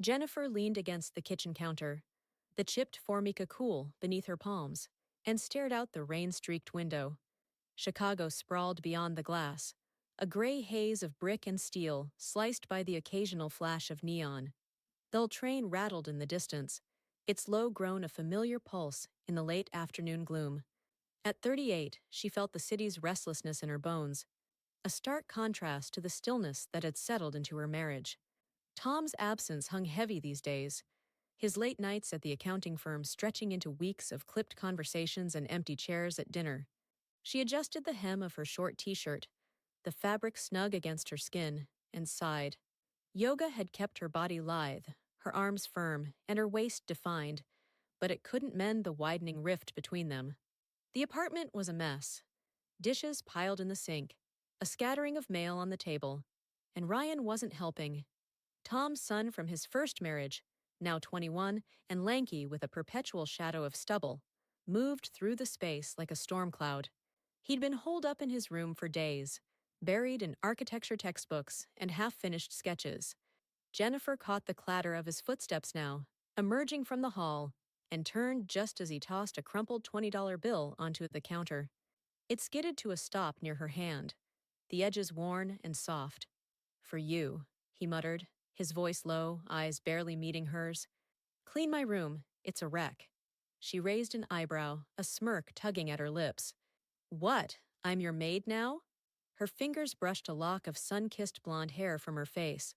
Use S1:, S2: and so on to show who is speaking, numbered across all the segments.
S1: Jennifer leaned against the kitchen counter, the chipped Formica cool beneath her palms, and stared out the rain-streaked window. Chicago sprawled beyond the glass, a gray haze of brick and steel sliced by the occasional flash of neon. The train rattled in the distance, its low groan a familiar pulse in the late afternoon gloom. At 38, she felt the city's restlessness in her bones, a stark contrast to the stillness that had settled into her marriage. Tom's absence hung heavy these days, his late nights at the accounting firm stretching into weeks of clipped conversations and empty chairs at dinner. She adjusted the hem of her short t-shirt, the fabric snug against her skin, and sighed. Yoga had kept her body lithe, her arms firm, and her waist defined, but it couldn't mend the widening rift between them. The apartment was a mess. Dishes piled in the sink, a scattering of mail on the table, and Ryan wasn't helping. Tom's son from his first marriage, now 21 and lanky with a perpetual shadow of stubble, moved through the space like a storm cloud. He'd been holed up in his room for days, buried in architecture textbooks and half-finished sketches. Jennifer caught the clatter of his footsteps now, emerging from the hall, and turned just as he tossed a crumpled $20 bill onto the counter. It skidded to a stop near her hand, the edges worn and soft. "For you," he muttered, his voice low, eyes barely meeting hers. "Clean my room. It's a wreck." She raised an eyebrow, a smirk tugging at her lips. "What? I'm your maid now?" Her fingers brushed a lock of sun-kissed blonde hair from her face,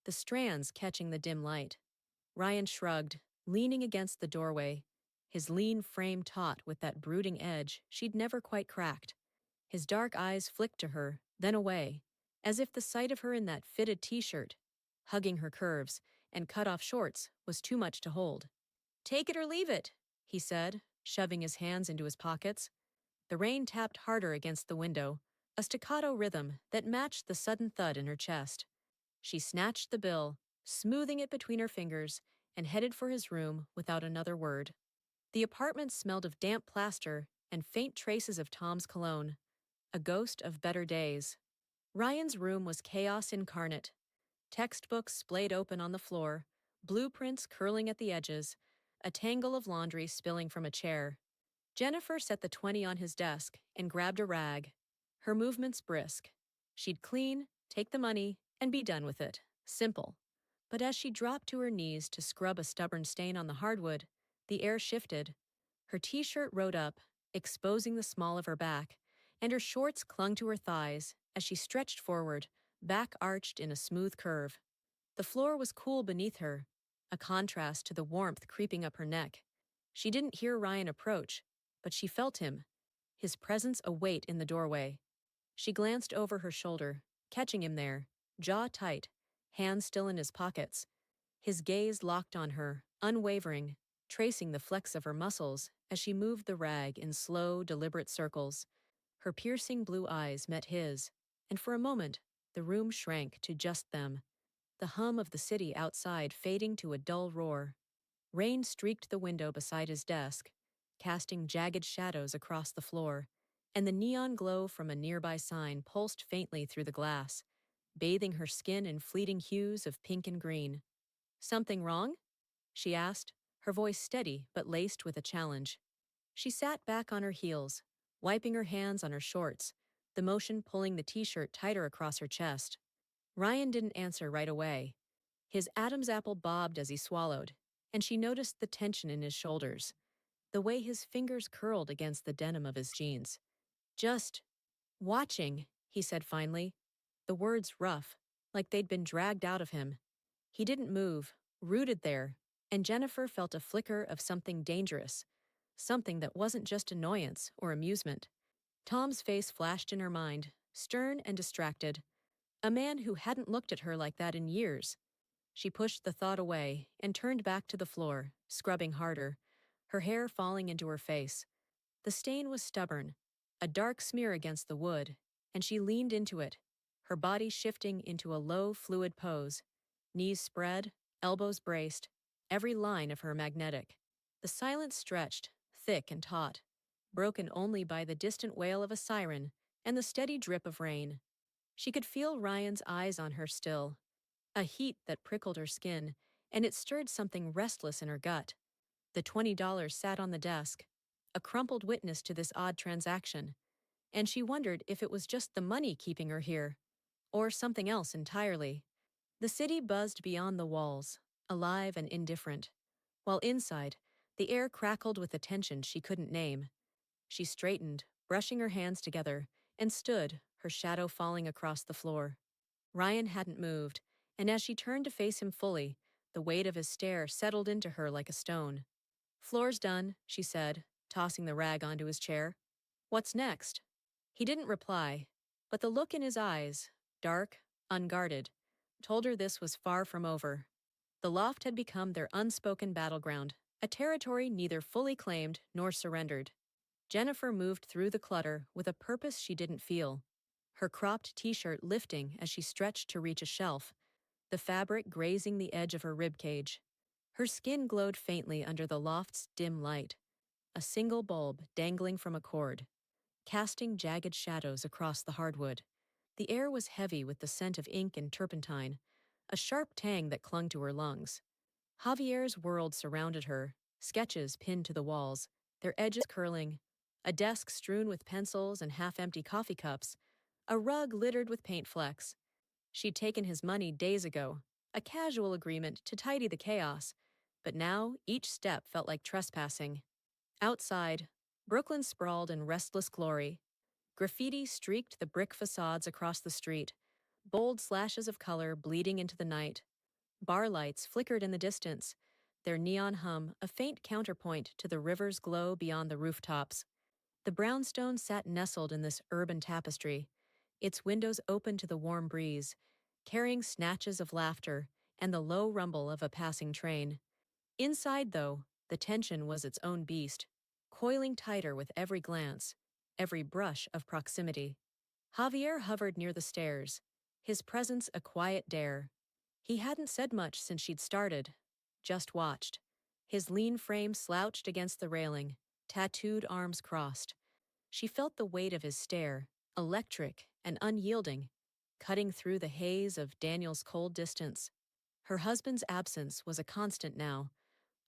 S1: the strands catching the dim light. Ryan shrugged, leaning against the doorway, his lean frame taut with that brooding edge she'd never quite cracked. His dark eyes flicked to her, then away, as if the sight of her in that fitted t-shirt, hugging her curves, and cut-off shorts was too much to hold. "Take it or leave it," he said, shoving his hands into his pockets. The rain tapped harder against the window, a staccato rhythm that matched the sudden thud in her chest. She snatched the bill, smoothing it between her fingers, and headed for his room without another word. The apartment smelled of damp plaster and faint traces of Tom's cologne, a ghost of better days. Ryan's room was chaos incarnate. Textbooks splayed open on the floor, blueprints curling at the edges, a tangle of laundry spilling from a chair. Jennifer set the 20 on his desk and grabbed a rag, her movements brisk. She'd clean, take the money, and be done with it. Simple. But as she dropped to her knees to scrub a stubborn stain on the hardwood, the air shifted. Her t-shirt rode up, exposing the small of her back, and her shorts clung to her thighs as she stretched forward, back arched in a smooth curve. The floor was cool beneath her, a contrast to the warmth creeping up her neck. She didn't hear Ryan approach, but she felt him, his presence a weight in the doorway. She glanced over her shoulder, catching him there, jaw tight, hands still in his pockets. His gaze locked on her, unwavering, tracing the flex of her muscles as she moved the rag in slow, deliberate circles. Her piercing blue eyes met his, and for a moment, the room shrank to just them, the hum of the city outside fading to a dull roar. Rain streaked the window beside his desk, casting jagged shadows across the floor, and the neon glow from a nearby sign pulsed faintly through the glass, bathing her skin in fleeting hues of pink and green. "Something wrong?" she asked, her voice steady but laced with a challenge. She sat back on her heels, wiping her hands on her shorts, the motion pulling the t-shirt tighter across her chest. Ryan didn't answer right away. His Adam's apple bobbed as he swallowed, and she noticed the tension in his shoulders, the way his fingers curled against the denim of his jeans. "Just watching," he said finally, the words rough, like they'd been dragged out of him. He didn't move, rooted there, and Jennifer felt a flicker of something dangerous, something that wasn't just annoyance or amusement. Tom's face flashed in her mind, stern and distracted, a man who hadn't looked at her like that in years. She pushed the thought away and turned back to the floor, scrubbing harder, her hair falling into her face. The stain was stubborn, a dark smear against the wood, and she leaned into it, her body shifting into a low, fluid pose, knees spread, elbows braced, every line of her magnetic. The silence stretched, thick and taut, broken only by the distant wail of a siren and the steady drip of rain. She could feel Ryan's eyes on her still, a heat that prickled her skin and it stirred something restless in her gut. The $20 sat on the desk, a crumpled witness to this odd transaction, and she wondered if it was just the money keeping her here, or something else entirely. The city buzzed beyond the walls, alive and indifferent, while inside, the air crackled with a tension she couldn't name. She straightened, brushing her hands together, and stood, her shadow falling across the floor. Ryan hadn't moved, and as she turned to face him fully, the weight of his stare settled into her like a stone. "Floor's done," she said, tossing the rag onto his chair. "What's next?" He didn't reply, but the look in his eyes, dark, unguarded, told her this was far from over. The loft had become their unspoken battleground, a territory neither fully claimed nor surrendered. Jennifer moved through the clutter with a purpose she didn't feel, her cropped t-shirt lifting as she stretched to reach a shelf, the fabric grazing the edge of her ribcage. Her skin glowed faintly under the loft's dim light, a single bulb dangling from a cord, casting jagged shadows across the hardwood. The air was heavy with the scent of ink and turpentine, a sharp tang that clung to her lungs. Javier's world surrounded her, sketches pinned to the walls, their edges curling, a desk strewn with pencils and half-empty coffee cups, a rug littered with paint flecks. She'd taken his money days ago, a casual agreement to tidy the chaos, but now each step felt like trespassing. Outside, Brooklyn sprawled in restless glory. Graffiti streaked the brick facades across the street, bold slashes of color bleeding into the night. Bar lights flickered in the distance, their neon hum a faint counterpoint to the river's glow beyond the rooftops. The brownstone sat nestled in this urban tapestry, its windows open to the warm breeze, carrying snatches of laughter and the low rumble of a passing train. Inside, though, the tension was its own beast, coiling tighter with every glance, every brush of proximity. Javier hovered near the stairs, his presence a quiet dare. He hadn't said much since she'd started, just watched. His lean frame slouched against the railing, tattooed arms crossed. She felt the weight of his stare, electric and unyielding, cutting through the haze of Daniel's cold distance. Her husband's absence was a constant now,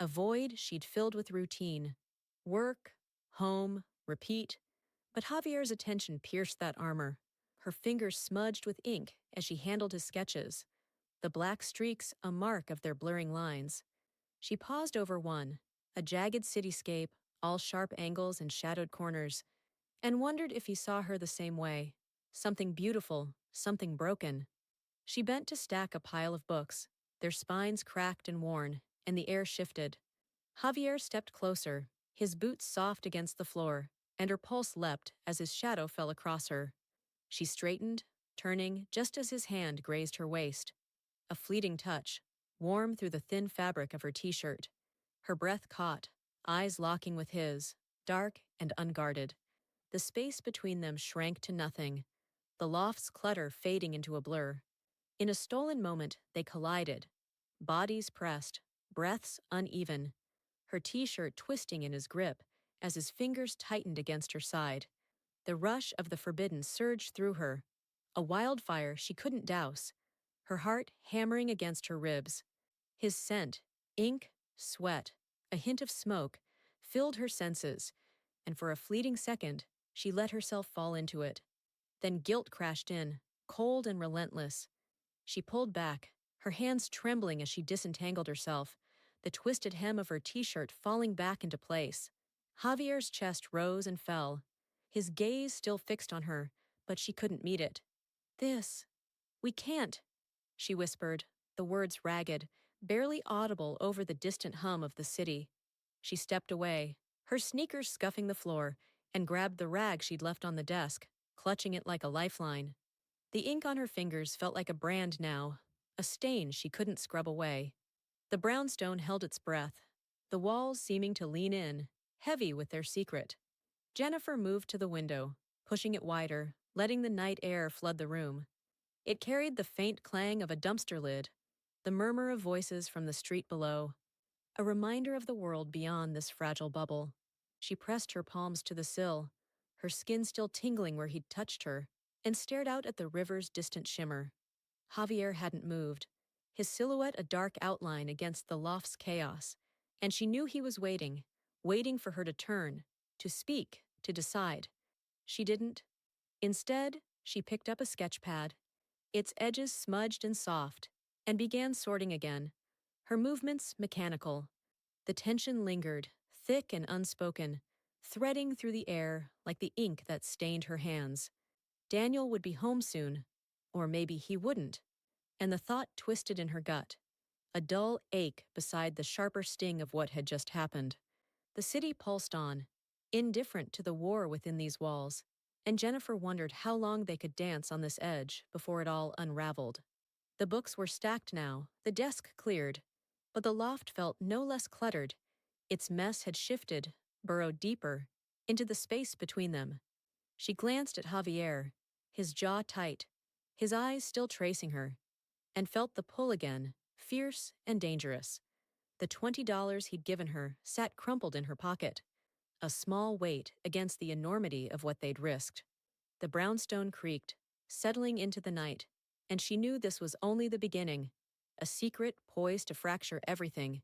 S1: a void she'd filled with routine. Work, home, repeat. But Javier's attention pierced that armor, her fingers smudged with ink as she handled his sketches, the black streaks a mark of their blurring lines. She paused over one, a jagged cityscape, all sharp angles and shadowed corners, and wondered if he saw her the same way. Something beautiful, something broken. She bent to stack a pile of books, their spines cracked and worn, and the air shifted. Javier stepped closer, his boots soft against the floor, and her pulse leapt as his shadow fell across her. She straightened, turning just as his hand grazed her waist. A fleeting touch, warm through the thin fabric of her t-shirt. Her breath caught, eyes locking with his, dark and unguarded. The space between them shrank to nothing, the loft's clutter fading into a blur. In a stolen moment, they collided. Bodies pressed, breaths uneven, her t-shirt twisting in his grip as his fingers tightened against her side. The rush of the forbidden surged through her, a wildfire she couldn't douse, her heart hammering against her ribs. His scent, ink, sweat, a hint of smoke, filled her senses, and for a fleeting second, she let herself fall into it. Then guilt crashed in, cold and relentless. She pulled back, her hands trembling as she disentangled herself, the twisted hem of her t-shirt falling back into place. Javier's chest rose and fell, his gaze still fixed on her, but she couldn't meet it. "This. We can't," she whispered, the words ragged, barely audible over the distant hum of the city. She stepped away, her sneakers scuffing the floor, and grabbed the rag she'd left on the desk, clutching it like a lifeline. The ink on her fingers felt like a brand now, a stain she couldn't scrub away. The brownstone held its breath, the walls seeming to lean in, heavy with their secret. Jennifer moved to the window, pushing it wider, letting the night air flood the room. It carried the faint clang of a dumpster lid, the murmur of voices from the street below, a reminder of the world beyond this fragile bubble. She pressed her palms to the sill, her skin still tingling where he'd touched her, and stared out at the river's distant shimmer. Javier hadn't moved. his silhouette a dark outline against the loft's chaos, and she knew he was waiting, waiting for her to turn, to speak, to decide. She didn't. Instead, she picked up a sketch pad, its edges smudged and soft, and began sorting again, her movements mechanical. The tension lingered, thick and unspoken, threading through the air like the ink that stained her hands. Daniel would be home soon, or maybe he wouldn't, and the thought twisted in her gut, a dull ache beside the sharper sting of what had just happened. The city pulsed on, indifferent to the war within these walls, and Jennifer wondered how long they could dance on this edge before it all unraveled. The books were stacked now, the desk cleared, but the loft felt no less cluttered. Its mess had shifted, burrowed deeper, into the space between them. She glanced at Javier, his jaw tight, his eyes still tracing her, and felt the pull again, fierce and dangerous. The $20 he'd given her sat crumpled in her pocket, a small weight against the enormity of what they'd risked. The brownstone creaked, settling into the night, and she knew this was only the beginning, a secret poised to fracture everything.